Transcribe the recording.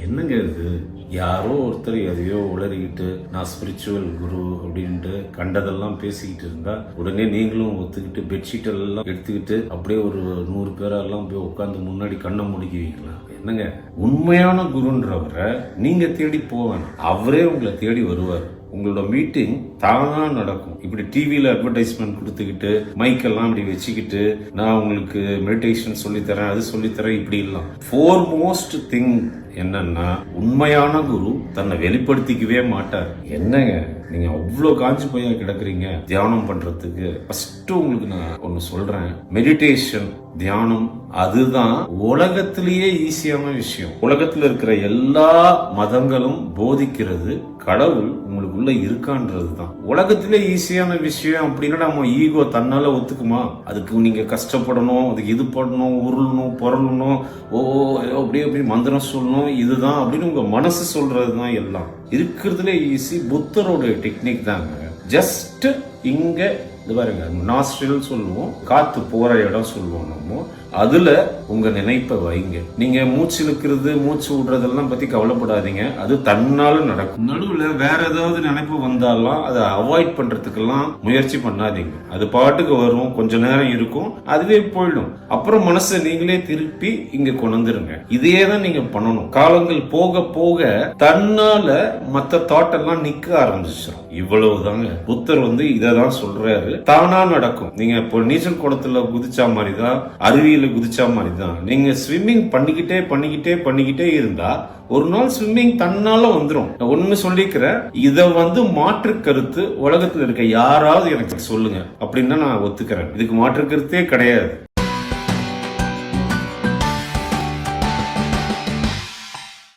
என்னங்க இது, யாரோ ஒருத்தர் எதையோ உளறிக்கிட்டு நான் ஸ்பிரிச்சுவல் குரு அப்படின்ட்டு கண்டதெல்லாம் பேசிக்கிட்டு இருந்தா உடனே நீங்களும் ஒத்துக்கிட்டு பெட்ஷீட் எல்லாம் எடுத்துக்கிட்டு அப்படியே ஒரு 100 பேரெல்லாம் போய் உட்காந்து முன்னாடி கண்ணை முடிக்குவீங்களா? என்னங்க, உண்மையான குருன்றவரை நீங்க தேடி போவேன், அவரே உங்களை தேடி வருவார். உங்களோட மீட்டிங் தானா நடக்கும். இப்படி டிவியில அட்வர்டைஸ்மெண்ட் கொடுத்துக்கிட்டு மைக்கெல்லாம் இப்படி வச்சுக்கிட்டு நான் உங்களுக்கு மெடிடேஷன் சொல்லித்தரேன், அது சொல்லித்தரேன், இப்படி எல்லாம். ஃபோர்மோஸ்ட் திங் என்னன்னா, உண்மையான குரு தன்னை வெளிப்படுத்திக்கவே மாட்டார். என்னங்க நீங்க அவ்வளோ காஞ்சி போய் கிடக்குறீங்க தியானம் பண்றதுக்கு? ஃபர்ஸ்ட் உங்களுக்கு நான் ஒன்னு சொல்றேன், மெடிடேஷன் தியானம் அதுதான் உலகத்திலேயே ஈஸியான விஷயம். உலகத்துல இருக்கிற எல்லா மதங்களும் போதிக்கிறது கடவுள் உங்களுக்குள்ள இருக்கான்றது தான். உலகத்திலே ஈஸியான விஷயம் அப்படின்னா நம்ம ஈகோ தன்னால ஒத்துக்குமா? அதுக்கு நீங்க கஷ்டப்படணும், அதுக்கு இது பண்ணணும், உருளணும், பொருளணும், அப்படியே அப்படி மந்திரம் சொல்லணும், இதுதான் அப்படின்னு உங்க மனசு சொல்றதுதான் எல்லாம். இருக்கிறதுல ஈஸி புத்தரோட டெக்னிக் தாங்க. ஜஸ்ட் இங்க இது பாருங்க, நாஸ்ட்ரில் சொல்லுவோம், காத்து போற இடம் சொல்லுவோம் நம்ம, அதுல உங்க நினைப்பை வைங்க. நீங்க மூச்சு இழுக்கிறது மூச்சு விடுறதெல்லாம் பத்தி கவலைப்படாதீங்க, அது தன்னால நடக்கும். நடுவுல வேற ஏதாவது நினைப்பு வந்தாலும் அதை அவாய்ட் பண்றதுக்கெல்லாம் முயற்சி பண்ணாதீங்க. அது பாட்டுக்கு வரும், கொஞ்ச நேரம் இருக்கும், அதுவே போயிடும். அப்புறம் மனசை நீங்களே திருப்பி இங்க கொண்டு வந்துருங்க. இதே தான் நீங்க பண்ணணும். காலங்கள் போக போக தன்னால மத்த தாட் எல்லாம் நிக்க ஆரம்பிச்சிடும். இவ்வளவுதாங்க. புத்தர் இததான் சொல்றாரு, தானா நடக்கும். நீங்க இப்போ நீச்சல் குளத்துல குதிச்சா மாதிரிதான், அருவியில குதிச்சா மாதிரிதான். நீங்க ஸ்விம்மிங் பண்ணிக்கிட்டே இருந்தா ஒரு நாள் ஸ்விம்மிங் தன்னால வந்துடும். ஒண்ணு சொல்லிக்கிறேன், இத மாற்று கருத்து உலகத்துல இருக்க யாராவது எனக்கு சொல்லுங்க அப்படின்னா நான் ஒத்துக்கிறேன். இதுக்கு மாற்று கருத்தே கிடையாது.